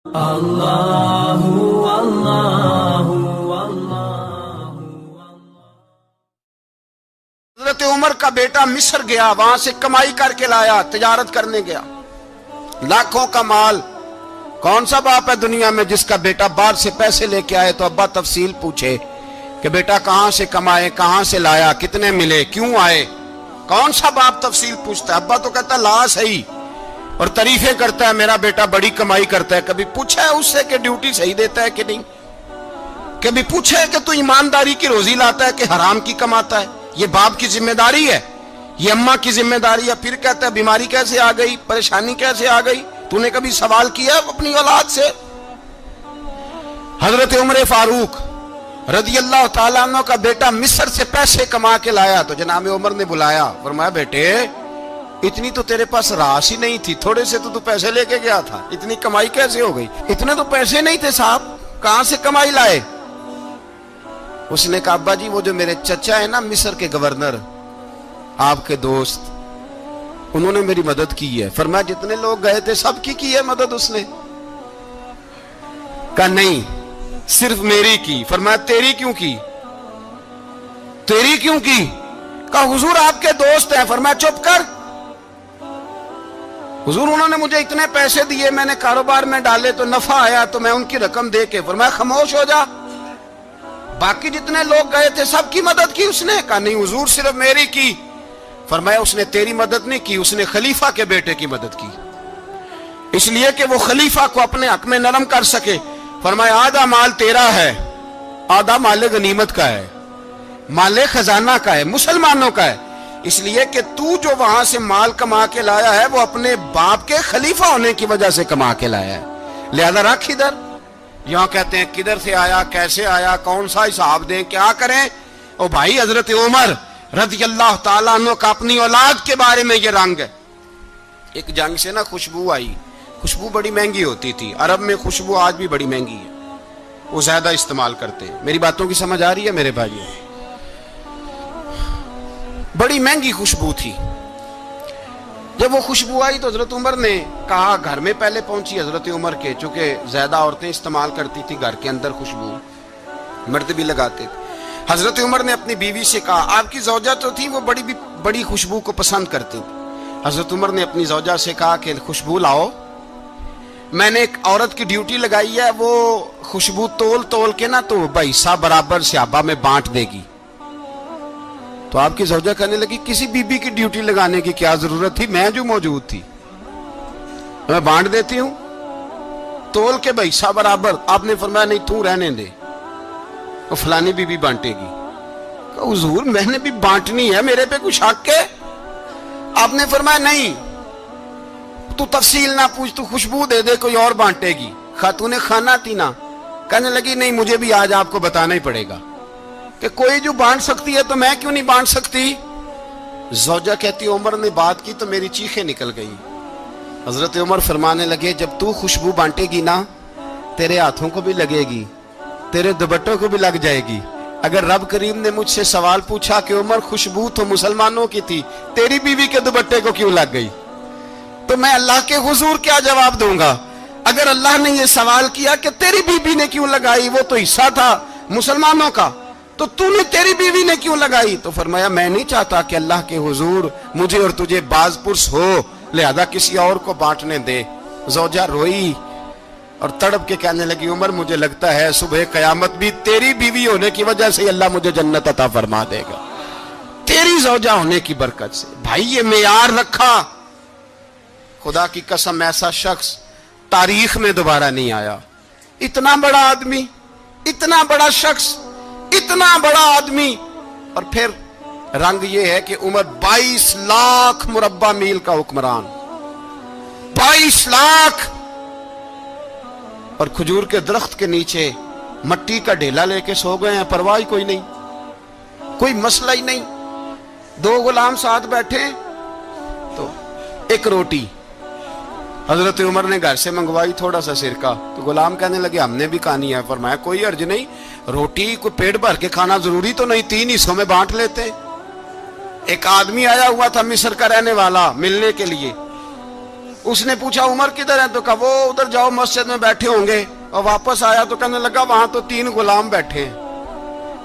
اللہ اللہ حضرت عمر کا بیٹا مصر گیا، وہاں سے کمائی کر کے لایا، تجارت کرنے گیا، لاکھوں کا مال۔ کون سا باپ ہے دنیا میں جس کا بیٹا باہر سے پیسے لے کے آئے تو ابا تفصیل پوچھے کہ بیٹا کہاں سے کمائے، کہاں سے لایا، کتنے ملے، کیوں آئے؟ کون سا باپ تفصیل پوچھتا ہے؟ ابا تو کہتا لا صحیح اور تعریفیں کرتا ہے، میرا بیٹا بڑی کمائی کرتا ہے۔ کبھی پوچھا ہے اس سے کہ ڈیوٹی صحیح دیتا ہے کہ نہیں؟ کبھی پوچھا ہے کہ تو ایمانداری کی روزی لاتا ہے کہ حرام کی کماتا ہے؟ یہ باپ کی ذمہ داری ہے، یہ اماں کی ذمہ داری ہے۔ پھر کہتا ہے بیماری کیسے آ گئی، پریشانی کیسے آ گئی؟ تو نے کبھی سوال کیا اپنی اولاد سے؟ حضرت عمر فاروق رضی اللہ تعالیٰ عنہ کا بیٹا مصر سے پیسے کما کے لایا تو جناب عمر نے بلایا، فرمایا بیٹے اتنی تو تیرے پاس راس ہی نہیں تھی، تھوڑے سے تو پیسے لے کے گیا تھا، اتنی کمائی کیسے ہو گئی؟ اتنے تو پیسے نہیں تھے صاحب، کہاں سے کمائی لائے؟ اس نے کہا ابا جی وہ جو میرے چچا ہے نا مصر کے گورنر، آپ کے دوست، انہوں نے میری مدد کی ہے۔ فرمایا جتنے لوگ گئے تھے سب کی ہے مدد اس نے؟ کہا نہیں صرف میری کی۔ فرمایا تیری کیوں کی؟ تیری کیوں کی؟ کہا حضور آپ کے دوست ہیں۔ فرمایا چپ کر، حضور انہوں نے مجھے اتنے پیسے دیے، میں نے کاروبار میں ڈالے تو نفع آیا تو میں ان کی رقم دے کے۔ فرمایا خاموش ہو جا، باقی جتنے لوگ گئے تھے سب کی مدد کی اس نے؟ کہا نہیں حضور صرف میری کی۔ فرمایا اس نے تیری مدد نہیں کی، اس نے خلیفہ کے بیٹے کی مدد کی، اس لیے کہ وہ خلیفہ کو اپنے حق میں نرم کر سکے۔ فرمایا آدھا مال تیرا ہے، آدھا مال غنیمت کا ہے، مال خزانہ کا ہے، مسلمانوں کا ہے، اس لیے کہ تو جو وہاں سے مال کما کے لایا ہے وہ اپنے باپ کے خلیفہ ہونے کی وجہ سے کما کے لایا ہے، لہذا رکھ ادھر۔ یہاں کہتے ہیں کدھر سے آیا، کیسے آیا، کون سا حساب دیں، کیا کریں؟ او بھائی حضرت عمر رضی اللہ تعالیٰ عنہ کا اپنی اولاد کے بارے میں یہ رنگ ہے۔ ایک جنگ سے نا خوشبو آئی، خوشبو بڑی مہنگی ہوتی تھی، عرب میں خوشبو آج بھی بڑی مہنگی ہے، وہ زیادہ استعمال کرتے ہیں۔ میری باتوں کی سمجھ آ رہی ہے میرے بھائیوں؟ بڑی مہنگی خوشبو تھی۔ جب وہ خوشبو آئی تو حضرت عمر نے کہا، گھر میں پہلے پہنچی حضرت عمر کے، چونکہ زیادہ عورتیں استعمال کرتی تھی گھر کے اندر خوشبو، مرد بھی لگاتے تھے۔ حضرت عمر نے اپنی بیوی سے کہا، آپ کی زوجہ تو تھی وہ بڑی خوشبو کو پسند کرتی تھی۔ حضرت عمر نے اپنی زوجہ سے کہا کہ خوشبو لاؤ، میں نے ایک عورت کی ڈیوٹی لگائی ہے، وہ خوشبو تول کے نا تو بھائیسا برابر صحابہ میں بانٹ دے گی۔ تو آپ کی زوجہ کہنے لگی کسی بی بی کی ڈیوٹی لگانے کی کیا ضرورت تھی، میں جو موجود تھی میں بانٹ دیتی ہوں تول کے بھائیسا برابر۔ آپ نے فرمایا نہیں تو رہنے دے، وہ فلانی بی بی بانٹے گی۔ کہا حضور میں نے بھی بانٹنی ہے، میرے پہ کچھ شک ہے؟ آپ نے فرمایا نہیں تو تفصیل نہ پوچھ، تو خوشبو دے دے، کوئی اور بانٹے گی۔ خاتون خانہ تھی نا، کہنے لگی نہیں مجھے بھی آج آپ کو بتانا ہی پڑے گا کہ کوئی جو بانٹ سکتی ہے تو میں کیوں نہیں بانٹ سکتی؟ زوجہ کہتی عمر نے بات کی تو میری چیخیں نکل گئی۔ حضرت عمر فرمانے لگے جب تو خوشبو بانٹے گی نا تیرے ہاتھوں کو بھی لگے گی، تیرے دوپٹوں کو بھی لگ جائے گی۔ اگر رب کریم نے مجھ سے سوال پوچھا کہ عمر خوشبو تو مسلمانوں کی تھی، تیری بیوی کے دوپٹے کو کیوں لگ گئی، تو میں اللہ کے حضور کیا جواب دوں گا؟ اگر اللہ نے یہ سوال کیا کہ تیری بیوی نے کیوں لگائی، وہ تو حصہ تھا مسلمانوں کا، تو نے تیری بیوی نے کیوں لگائی؟ تو فرمایا میں نہیں چاہتا کہ اللہ کے حضور مجھے اور تجھے باز پرس ہو، لہذا کسی اور کو بانٹنے دے۔ زوجہ روئی اور تڑپ کے کہنے لگی عمر مجھے لگتا ہے صبح قیامت بھی تیری بیوی ہونے کی وجہ سے اللہ مجھے جنت عطا فرما دے گا، تیری زوجہ ہونے کی برکت سے۔ بھائی یہ معیار رکھا، خدا کی قسم ایسا شخص تاریخ میں دوبارہ نہیں آیا۔ اتنا بڑا آدمی، اتنا بڑا شخص، اتنا بڑا آدمی، اور پھر رنگ یہ ہے کہ عمر 22 لاکھ مربع میل کا حکمران، 22 لاکھ، اور کھجور کے درخت کے نیچے مٹی کا ڈھیلا لے کے سو گئے ہیں، پرواہ کوئی نہیں، کوئی مسئلہ ہی نہیں۔ دو غلام ساتھ بیٹھے تو ایک روٹی حضرت عمر نے گھر سے منگوائی، تھوڑا سا سرکہ، تو غلام کہنے لگے ہم نے بھی کھانی ہے۔ فرمایا کوئی حرج نہیں، روٹی کو پیٹ بھر کے کھانا ضروری تو نہیں، 3 حصوں میں بانٹ لیتے۔ ایک آدمی آیا ہوا تھا مصر کا رہنے والا ملنے کے لیے، اس نے پوچھا عمر کدھر ہے؟ تو کہا وہ ادھر جاؤ مسجد میں بیٹھے ہوں گے. اور واپس آیا تو کہنے لگا وہاں تو 3 غلام بیٹھے ہیں,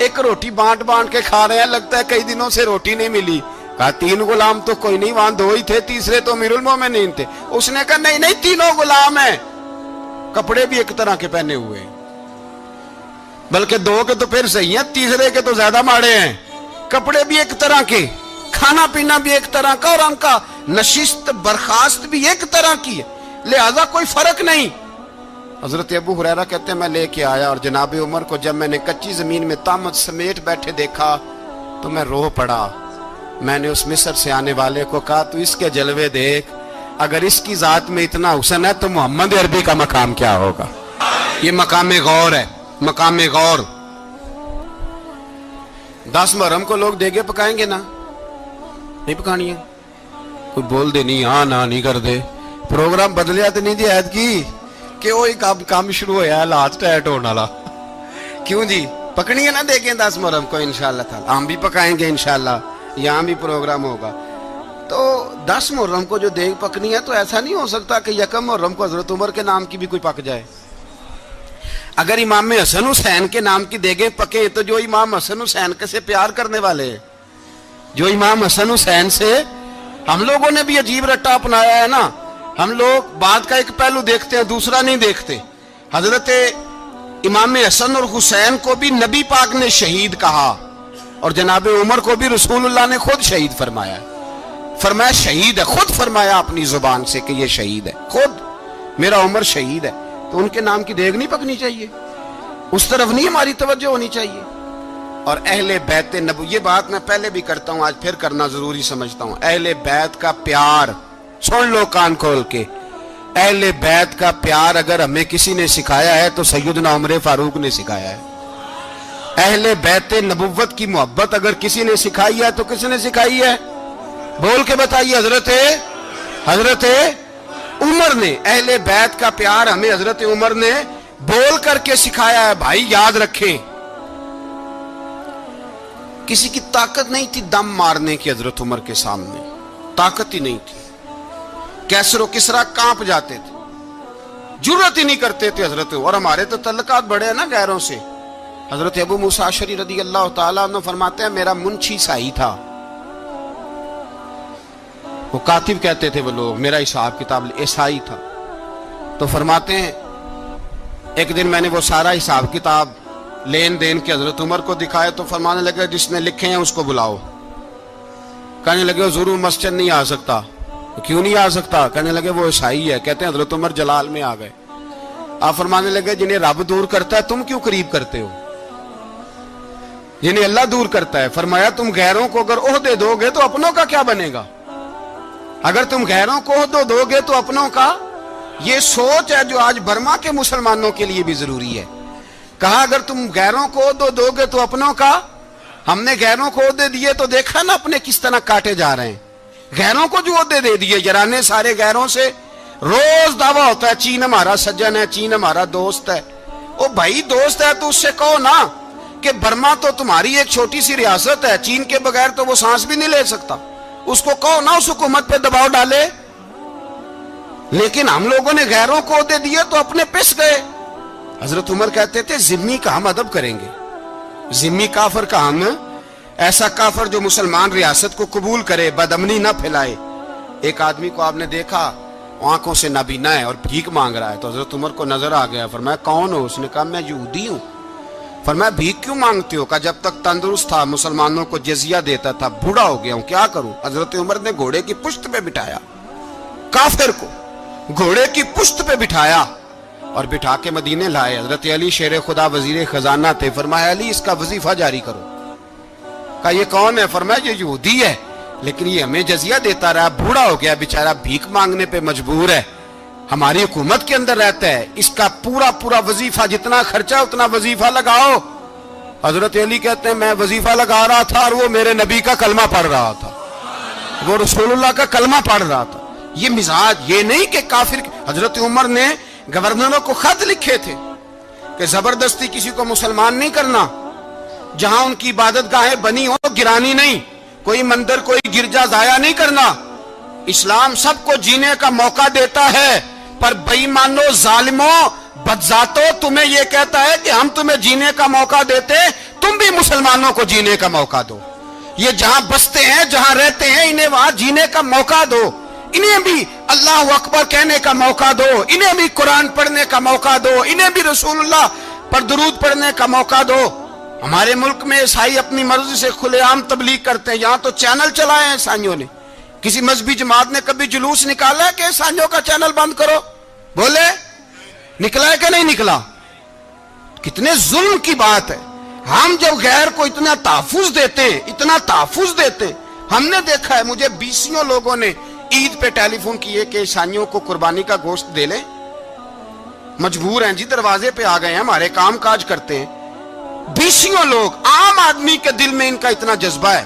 ایک روٹی بانٹ بانٹ کے کھا رہے ہیں, لگتا ہے کئی دنوں سے روٹی نہیں ملی. کہا 3 غلام تو کوئی نہیں, وہاں 2 ہی تھے, تیسرے تو امیر المومنین تھے. اس نے کہا نہیں نہیں 3 غلام ہیں, کپڑے بھی ایک طرح کے پہنے ہوئے ہیں, بلکہ 2 کے تو پھر صحیح ہیں, تیسرے کے تو زیادہ ماڑے ہیں. کپڑے بھی ایک طرح کے, کھانا پینا بھی ایک طرح کا, اور ان کا نشست برخاست بھی ایک طرح کی ہے, لہذا کوئی فرق نہیں. حضرت ابو ہریرہ کہتے ہیں میں لے کے آیا, اور جناب عمر کو جب میں نے کچی زمین میں تامت سمیٹ بیٹھے دیکھا تو میں رو پڑا. میں نے اس مصر سے آنے والے کو کہا تو اس کے جلوے دیکھ, اگر اس کی ذات میں اتنا حسن ہے تو محمد عربی کا مقام کیا ہوگا. یہ مقام غور ہے, مقام غور. 10 محرم کو لوگ دیگے پکائیں گے نا, نہیں پکانی ہے؟ کوئی بول دے نہیں, ہاں نہ نہیں کر دے. پروگرام بدلیا تو نہیں دی عید کی کہ وہی کام شروع ہویا ہے لات ٹائٹ ہونے والا. کیوں جی, پکنی ہے نا دیکھیں 10 محرم کو انشاءاللہ تعالی. ہم بھی پکائیں گے انشاءاللہ, یہاں بھی پروگرام ہوگا. تو 10 محرم کو جو دیگ پکنی ہے تو ایسا نہیں ہو سکتا کہ 1 محرم کو حضرت عمر کے نام کی بھی کوئی پک جائے. اگر امام حسن حسین کے نام کی دیگیں پکیں تو جو امام حسن حسین کے سے پیار کرنے والے ہیں, جو امام حسن حسین سے, ہم لوگوں نے بھی عجیب رٹا اپنایا ہے نا. ہم لوگ بات کا ایک پہلو دیکھتے ہیں, دوسرا نہیں دیکھتے. حضرت امام حسن اور حسین کو بھی نبی پاک نے شہید کہا, اور جناب عمر کو بھی رسول اللہ نے خود شہید فرمایا. فرمایا شہید ہے, خود فرمایا اپنی زبان سے کہ یہ شہید ہے, خود میرا عمر شہید ہے. تو ان کے نام کی دیگ نہیں پکنی چاہیے, اس طرف نہیں ہماری توجہ ہونی چاہیے. اور اہل بیت نبو, یہ بات میں پہلے بھی کرتا ہوں, آج پھر کرنا ضروری سمجھتا ہوں. اہل بیت کا پیار سن لو کان کھول کے, اہل بیت کا پیار اگر ہمیں کسی نے سکھایا ہے تو سیدنا عمر فاروق نے سکھایا ہے. اہل بیت نبوت کی محبت اگر کسی نے سکھائی ہے تو کس نے سکھائی ہے؟ بول کے بتائیے. حضرت عمر نے. اہل بیت کا پیار ہمیں حضرت عمر نے بول کر کے سکھایا ہے. بھائی یاد رکھیں, کسی کی طاقت نہیں تھی دم مارنے کی حضرت عمر کے سامنے, طاقت ہی نہیں تھی. کیسر و کسرا کانپ جاتے تھے, جرت ہی نہیں کرتے تھے حضرت. اور ہمارے تو تعلقات بڑے ہیں نا غیروں سے. حضرت ابو موسیٰ اشعری رضی اللہ تعالیٰ عنہ فرماتے ہیں میرا منشی سائی تھا, وہ کاتب کہتے تھے وہ لوگ, میرا حساب کتاب عیسائی تھا. تو فرماتے ہیں ایک دن میں نے وہ سارا حساب کتاب لین دین کے حضرت عمر کو دکھائے تو فرمانے لگے جس نے لکھے ہیں اس کو بلاؤ. کہنے لگے حضور مسجد نہیں آ سکتا. کیوں نہیں آ سکتا؟ کہنے لگے وہ عیسائی ہے. کہتے ہیں حضرت عمر جلال میں آ گئے. آپ فرمانے لگے جنہیں رب دور کرتا ہے تم کیوں قریب کرتے ہو؟ جنہیں اللہ دور کرتا ہے. فرمایا تم غیروں کو اگر عہدے دو گے تو اپنوں کا کیا بنے گا؟ اگر تم غیروں کو عہدے دو گے تو اپنوں کا. یہ سوچ ہے جو آج برما کے مسلمانوں کے لیے بھی ضروری ہے. کہا اگر تم غیروں کو عہدے دو گے تو اپنوں کا. ہم نے غیروں کو عہدے دیے تو دیکھا نا اپنے کس طرح کاٹے جا رہے ہیں. غیروں کو جو عہدے دے دیے یارانے سارے غیروں سے. روز دعویٰ ہوتا ہے چین ہمارا سجن ہے, چین ہمارا دوست ہے. او بھائی دوست ہے تو اس سے کہو نا کہ برما تو تمہاری ایک چھوٹی سی ریاست ہے, چین کے بغیر تو وہ سانس بھی نہیں لے سکتا. اس کو کہو نا اس حکومت پہ دباؤ ڈالے. لیکن ہم لوگوں نے غیروں کو عہدے دیے تو اپنے پس گئے. حضرت عمر کہتے تھے ذمی کا ہم ادب کریں گے, ذمی کافر کا ہم, ایسا کافر جو مسلمان ریاست کو قبول کرے, بدامنی نہ پھیلائے. ایک آدمی کو آپ نے دیکھا آنکھوں سے نابینا ہے اور بھیک مانگ رہا ہے, تو حضرت عمر کو نظر آ گیا. فرمایا کون ہو؟ اس نے کہا میں یہودی ہوں. فرمایا بھیک کیوں مانگتے ہو؟ کہا جب تک تندرست تھا مسلمانوں کو جزیہ دیتا تھا, بوڑھا ہو گیا ہوں کیا کروں. حضرت عمر نے گھوڑے کی پشت پہ بٹھایا, کافر کو گھوڑے کی پشت پہ بٹھایا اور بٹھا کے مدینے لائے. حضرت علی شیر خدا وزیر خزانہ تھے. فرمایا علی اس کا وظیفہ جاری کرو. کہا یہ کون ہے؟ فرمایا یہ یہودی ہے لیکن یہ ہمیں جزیہ دیتا رہا, بوڑھا ہو گیا بیچارہ, بھیک مانگنے پہ مجبور ہے, ہماری حکومت کے اندر رہتا ہے, اس کا پورا وظیفہ جتنا خرچہ اتنا وظیفہ لگاؤ. حضرت علی کہتے ہیں میں وظیفہ لگا رہا تھا اور وہ میرے نبی کا کلمہ پڑھ رہا تھا, وہ رسول اللہ کا کلمہ پڑھ رہا تھا. یہ مزاج, یہ نہیں کہ کافر. حضرت عمر نے گورنروں کو خط لکھے تھے کہ زبردستی کسی کو مسلمان نہیں کرنا, جہاں ان کی عبادت گاہیں بنی ہو گرانی نہیں, کوئی مندر کوئی گرجا ضائع نہیں کرنا. اسلام سب کو جینے کا موقع دیتا ہے، پر بےایمانو، ظالموں، بدذاتوں، تمہیں یہ کہتا ہے کہ ہم تمہیں جینے کا موقع دیتے، تم بھی مسلمانوں کو جینے کا موقع دو۔ یہ جہاں بستے ہیں، جہاں رہتے ہیں، انہیں وہاں جینے کا موقع دو، انہیں بھی اللہ اکبر کہنے کا موقع دو، انہیں بھی قرآن پڑھنے کا موقع دو، انہیں بھی رسول اللہ پر درود پڑھنے کا موقع دو۔ ہمارے ملک میں عیسائی اپنی مرضی سے کھلے عام تبلیغ کرتے ہیں، یہاں تو چینل چلائے ہیں عیسائیوں نے۔ کسی مذہبی جماعت نے کبھی جلوس نکالا ہے کہ عیسائیوں کا چینل بند کرو؟ بولے نکلا ہے کہ نہیں نکلا؟ کتنے ظلم کی بات ہے۔ ہم جب غیر کو اتنا تحفظ دیتے ہیں، اتنا تحفظ دیتے ہیں، ہم نے دیکھا ہے، مجھے 20 لوگوں نے عید پہ ٹیلی فون کیے کہ عیسائیوں کو قربانی کا گوشت دے لیں، مجبور ہیں جی، دروازے پہ آ گئے ہیں، ہمارے کام کاج کرتے ہیں۔ 20 لوگ، عام آدمی کے دل میں ان کا اتنا جذبہ ہے،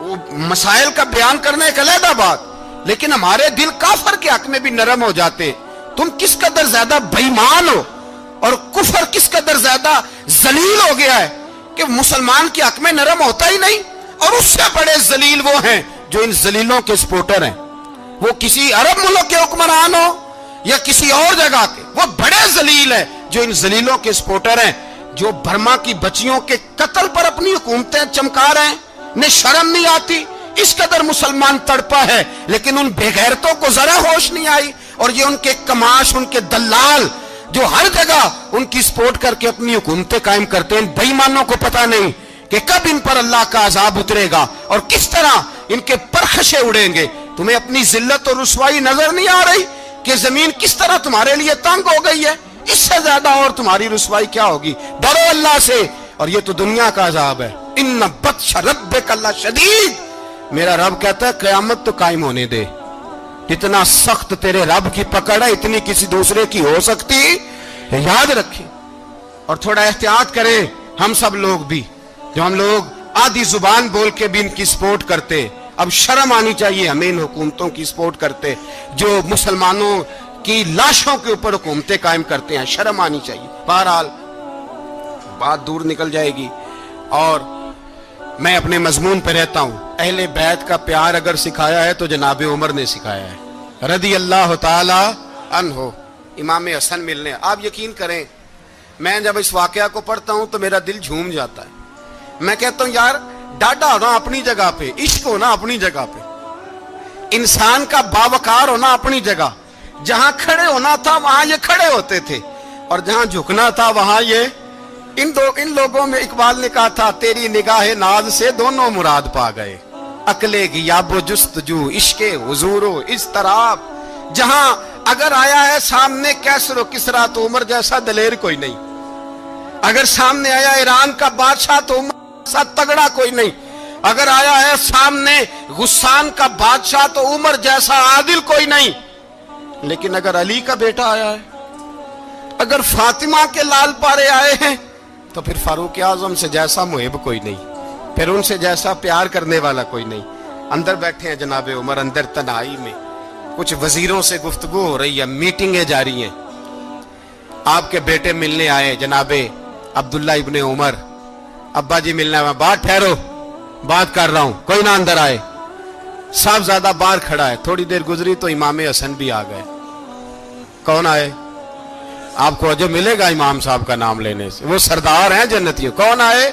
وہ مسائل کا بیان کرنے ایک علیحدہ بات، لیکن ہمارے دل کافر کے حق میں بھی نرم ہو جاتے ہیں۔ تم کس قدر زیادہ بے ایمان ہو، اور کفر کس قدر زیادہ ذلیل ہو گیا ہے کہ مسلمان کے حق میں نرم ہوتا ہی نہیں۔ اور اس سے بڑے ذلیل وہ ہیں جو ان ذلیلوں کے سپورٹر ہیں، وہ کسی عرب ملک کے حکمران ہو یا کسی اور جگہ کے، وہ بڑے ذلیل ہیں جو ان ذلیلوں کے سپورٹر ہیں، جو برما کی بچیوں کے قتل پر اپنی حکومتیں چمکا رہے ہیں، انہیں شرم نہیں آتی۔ اس قدر مسلمان تڑپا ہے، لیکن ان بے غیرتوں کو ذرا ہوش نہیں آئی، اور یہ ان کے کماش، ان کے دلال جو ہر جگہ ان کی سپورٹ کر کے اپنی حکومتیں قائم کرتے ہیں، بے ایمانوں کو پتہ نہیں کہ کب ان پر اللہ کا عذاب اترے گا اور کس طرح ان کے پرخشے اڑیں گے۔ تمہیں اپنی ذلت اور رسوائی نظر نہیں آ رہی کہ زمین کس طرح تمہارے لیے تنگ ہو گئی ہے؟ اس سے زیادہ اور تمہاری رسوائی کیا ہوگی؟ ڈرو اللہ سے، اور یہ تو دنیا کا عذاب ہے۔ ان بطش ربک لشدید، میرا رب کہتا ہے قیامت تو قائم ہونے دے، جتنا سخت تیرے رب کی پکڑ ہے اتنی کسی دوسرے کی ہو سکتی ہے، یاد رکھیں۔ اور تھوڑا احتیاط کریں ہم سب لوگ بھی، جو ہم لوگ آدھی زبان بول کے بھی ان کی سپورٹ کرتے، اب شرم آنی چاہیے ہمیں ان حکومتوں کی سپورٹ کرتے جو مسلمانوں کی لاشوں کے اوپر حکومتیں قائم کرتے ہیں، شرم آنی چاہیے۔ بہرحال بات دور نکل جائے گی، اور میں اپنے مضمون پہ رہتا ہوں۔ اہل بیت کا پیار اگر سکھایا ہے تو جناب عمر نے سکھایا ہے رضی اللہ تعالی عنہ، امام حسن ملنے۔ آپ یقین کریں، میں جب اس واقعہ کو پڑھتا ہوں تو میرا دل جھوم جاتا ہے۔ میں کہتا ہوں یار، ڈاڈا ہونا اپنی جگہ پہ، عشق ہونا اپنی جگہ پہ، انسان کا باوقار ہونا اپنی جگہ، جہاں کھڑے ہونا تھا وہاں یہ کھڑے ہوتے تھے، اور جہاں جھکنا تھا وہاں یہ ان لوگوں میں اقبال نے کہا تھا، تیری نگاہ ناز سے دونوں مراد پا گئے، عقل غیاب و جستجو، عشق حضور و اضطراب۔ جہاں اگر آیا ہے سامنے کیسر و کسرا تو عمر جیسا دلیر کوئی نہیں، اگر سامنے آیا ایران کا بادشاہ تو عمر جیسا تگڑا کوئی نہیں، اگر آیا ہے سامنے غسان کا بادشاہ تو عمر جیسا عادل کوئی نہیں، لیکن اگر علی کا بیٹا آیا ہے، اگر فاطمہ کے لال پارے آئے ہیں، تو پھر فاروق اعظم سے جیسا محب کوئی نہیں، پھر ان سے جیسا پیار کرنے والا کوئی نہیں۔ اندر بیٹھے ہیں جناب عمر، اندر تنہائی میں کچھ وزیروں سے گفتگو ہو رہی ہے، میٹنگیں جاری ہیں۔ آپ کے بیٹے ملنے آئے جناب عبداللہ ابن عمر، ابا جی ملنے آئے، بات ٹھہرو، بات کر رہا ہوں، کوئی نہ اندر آئے۔ صاحبزادہ باہر کھڑا ہے، تھوڑی دیر گزری تو امام حسن بھی آ گئے۔ کون آئے؟ آپ کو جو ملے گا امام صاحب کا نام لینے سے، وہ سردار ہیں جنتیوں۔ کون آئے؟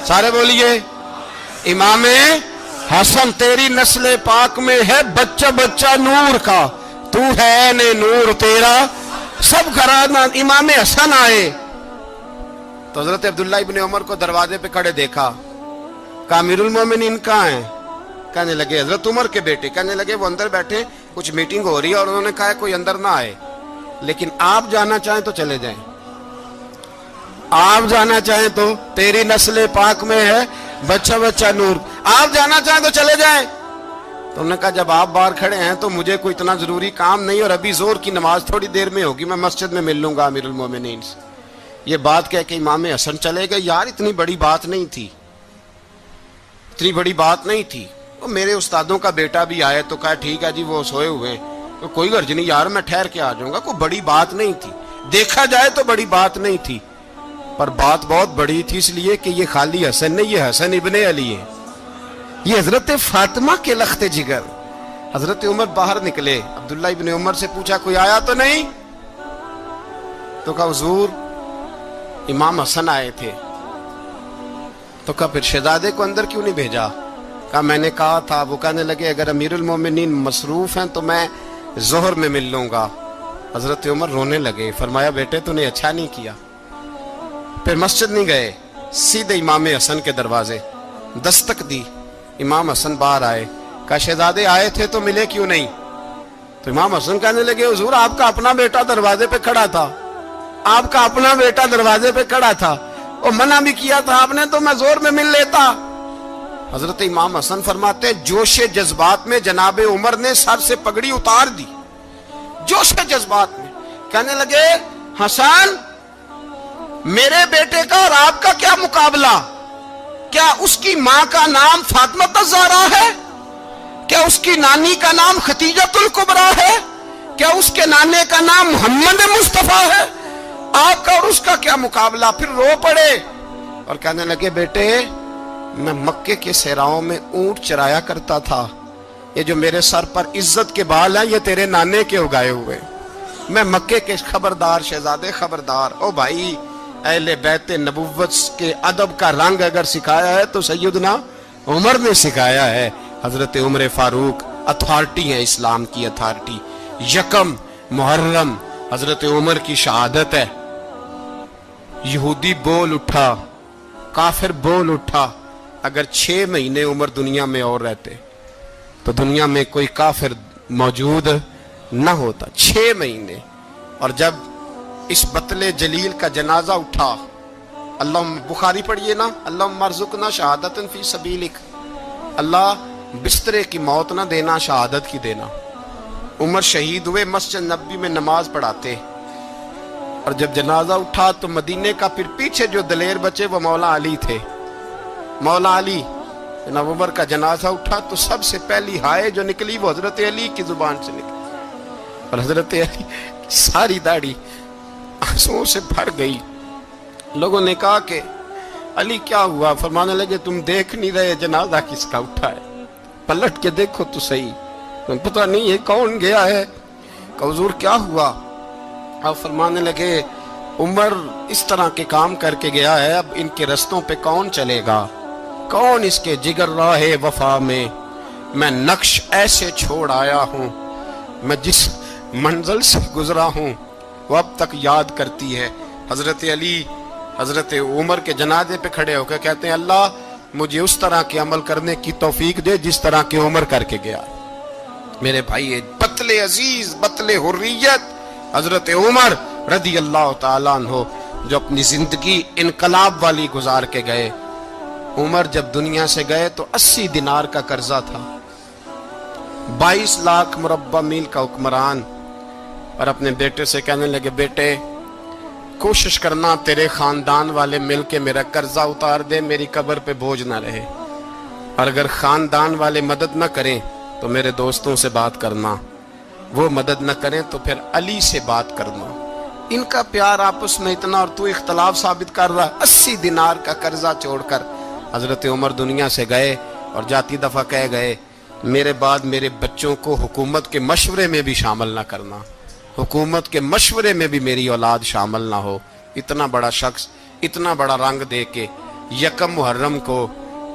سارے بولیے، امام حسن، تیری نسل پاک میں ہے بچہ بچہ نور کا، تو ہے نے نور تیرا سب گھرانہ۔ امام حسن آئے تو حضرت عبداللہ ابن عمر کو دروازے پہ کھڑے دیکھا، کہا امیر المومنین کہاں ہیں؟ کہنے لگے حضرت عمر کے بیٹے۔ کہنے لگے وہ اندر بیٹھے، کچھ میٹنگ ہو رہی ہے، اور انہوں نے کہا کوئی اندر نہ آئے، لیکن آپ جانا چاہیں تو چلے جائیں، آپ جانا چاہیں تو، تیری نسل پاک میں ہے بچہ بچہ نور، آپ جانا چاہیں تو چلے جائیں۔ تو انہوں نے کہا جب آپ باہر کھڑے ہیں تو مجھے کوئی اتنا ضروری کام نہیں، اور ابھی زور کی نماز تھوڑی دیر میں ہوگی، میں مسجد میں مل لوں گا امیر المومنین سے۔ یہ بات کہہ کے امام حسن چلے گئے۔ یار اتنی بڑی بات نہیں تھی، اتنی بڑی بات نہیں تھی۔ وہ میرے استادوں کا بیٹا بھی آئے تو کہا ٹھیک ہے جی، وہ سوئے ہوئے ہیں، کوئی غرض نہیں یار، میں ٹھہر کے آ جاؤں گا، کوئی بڑی بات نہیں تھی، دیکھا جائے تو بڑی بات نہیں تھی، پر بات بہت بڑی تھی، اس لیے کہ یہ خالی حسن نہیں، یہ حسن ابن علی ہے، یہ حضرت فاطمہ کے لخت جگر، حضرت عمر باہر نکلے, عبداللہ ابن عمر سے پوچھا کوئی آیا تو نہیں؟ تو کہا حضور امام حسن آئے تھے. تو کہا پھر شہزادے کو اندر کیوں نہیں بھیجا؟ کہا میں نے کہا تھا. وہ کہنے لگے اگر امیر المومنین مصروف ہیں تو میں ظہر میں مل لوں گا. حضرت عمر رونے لگے, فرمایا بیٹے تو نے اچھا نہیں کیا. پھر مسجد نہیں گئے, سیدھے امام حسن کے دروازے دستک دی. امام حسن باہر آئے, کہا شہزادے آئے تھے تو ملے کیوں نہیں؟ تو امام حسن کہنے لگے حضور آپ کا اپنا بیٹا دروازے پہ کھڑا تھا, آپ کا اپنا بیٹا دروازے پہ کھڑا تھا, اور منع بھی کیا تھا آپ نے تو میں زور میں مل لیتا. حضرت امام حسن فرماتے جوش جذبات میں جناب عمر نے سر سے پگڑی اتار دی, جوش جذبات میں. کہنے لگے حسن میرے بیٹے کا اور آپ کا کیا مقابلہ؟ کیا اس کی ماں کا نام فاطمہ الزہرا ہے؟ کیا اس کی نانی کا نام خدیجۃ الکبریٰ ہے؟ کیا اس کے نانے کا نام محمد مصطفیٰ ہے؟ آپ کا اور اس کا کیا مقابلہ؟ پھر رو پڑے اور کہنے لگے بیٹے میں مکے کے صحراؤں میں اونٹ چرایا کرتا تھا, یہ جو میرے سر پر عزت کے بال ہیں یہ تیرے نانے کے اگائے ہوئے. میں مکے کے خبردار شہزادے خبردار. او بھائی اہل بیت نبوت کے ادب کا رنگ اگر سکھایا ہے تو سیدنا عمر نے سکھایا ہے. حضرت عمر فاروق اتھارٹی ہے, اسلام کی اتھارٹی. یکم محرم حضرت عمر کی شہادت ہے. یہودی بول اٹھا, کافر بول اٹھا. اگر 6 مہینے عمر دنیا میں اور رہتے تو دنیا میں کوئی کافر موجود نہ ہوتا. 6 مہینے. اور جب اس بطل جلیل کا جنازہ اٹھا, اللہ بخاری پڑھیے نا, اللہم ارزقنا شہادت فی سبیلک, اللہ بسترے کی موت نہ دینا, شہادت کی دینا. عمر شہید ہوئے, مسجد نبوی میں نماز پڑھاتے, اور جب جنازہ اٹھا تو مدینے کا پھر پیچھے جو دلیر بچے وہ مولا علی تھے. مولا علی, جناب عمر کا جنازہ اٹھا تو سب سے پہلی ہائے جو نکلی وہ حضرت علی کی زبان سے نکلی, اور حضرت علی ساری داڑھی آنسوؤں سے بھر گئی. لوگوں نے کہا کہ علی کیا ہوا؟ فرمانے لگے تم دیکھ نہیں رہے جنازہ کس کا اٹھا ہے, پلٹ کے دیکھو تو صحیح, تمہیں پتہ نہیں یہ کون گیا ہے؟ کہ حضور کیا ہوا؟ آپ فرمانے لگے عمر اس طرح کے کام کر کے گیا ہے, اب ان کے رستوں پہ کون چلے گا؟ کون اس کے جگر راہ وفا میں؟ میں نقش ایسے چھوڑ آیا ہوں, میں جس منزل سے گزرا ہوں وہ اب تک یاد کرتی ہے. حضرت علی حضرت عمر کے جنازے پہ کھڑے ہو کے کہتے ہیں اللہ مجھے اس طرح کے عمل کرنے کی توفیق دے جس طرح کے عمر کر کے گیا. میرے بھائی بطل عزیز, بطل حریت حضرت عمر رضی اللہ تعالیٰ عنہ جو اپنی زندگی انقلاب والی گزار کے گئے. عمر جب دنیا سے گئے تو 80 دینار کا قرضہ تھا, 22 لاکھ مربع میل کا حکمران, اور اپنے بیٹے سے کہنے لگے بیٹے کوشش کرنا تیرے خاندان والے مل کے میرا قرضہ اتار دے, میری قبر پہ بوجھ نہ رہے, اور اگر خاندان والے مدد نہ کریں تو میرے دوستوں سے بات کرنا, وہ مدد نہ کریں تو پھر علی سے بات کرنا. ان کا پیار آپس میں اتنا, اور تو اختلاف ثابت کر رہا. 80 دینار کا قرضہ چھوڑ کر حضرت عمر دنیا سے گئے, اور جاتی دفعہ کہہ گئے میرے بعد میرے بچوں کو حکومت کے مشورے میں بھی شامل نہ کرنا, حکومت کے مشورے میں بھی میری اولاد شامل نہ ہو. اتنا بڑا شخص اتنا بڑا رنگ دے کے یکم محرم کو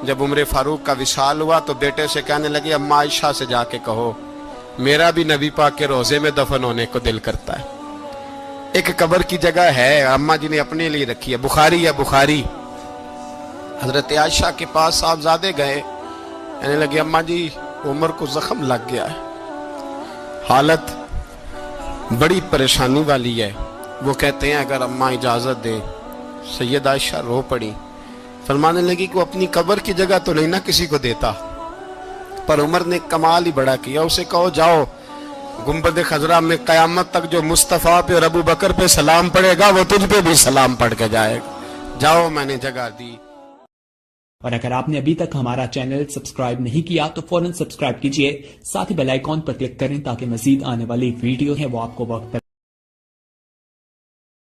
جب عمر فاروق کا وصال ہوا تو بیٹے سے کہنے لگے اماں عائشہ سے جا کے کہو میرا بھی نبی پاک کے روزے میں دفن ہونے کو دل کرتا ہے. ایک قبر کی جگہ ہے اماں جی نے اپنے لیے رکھی ہے, بخاری ہے بخاری. حضرت عائشہ کے پاس صاحبزادے گئے, کہنے لگے اماں جی عمر کو زخم لگ گیا ہے, حالت بڑی پریشانی والی ہے. وہ کہتے ہیں اگر اماں اجازت دیں. سید عائشہ رو پڑی, فرمانے لگی کہ وہ اپنی قبر کی جگہ تو نہیں نہ کسی کو دیتا, پر عمر نے کمال ہی بڑا کیا, اسے کہو جاؤ گنبد خضرا میں قیامت تک جو مصطفیٰ پہ اور ابو بکر پہ سلام پڑے گا وہ تجھ پہ بھی سلام پڑھ کے جائے گا, جاؤ میں نے جگہ دی. اور اگر آپ نے ابھی تک ہمارا چینل سبسکرائب نہیں کیا تو فوراً سبسکرائب کیجئے, ساتھ ہی بیل آئیکن پر کلک کریں تاکہ مزید آنے والی ویڈیو ہے وہ آپ کو وقت پر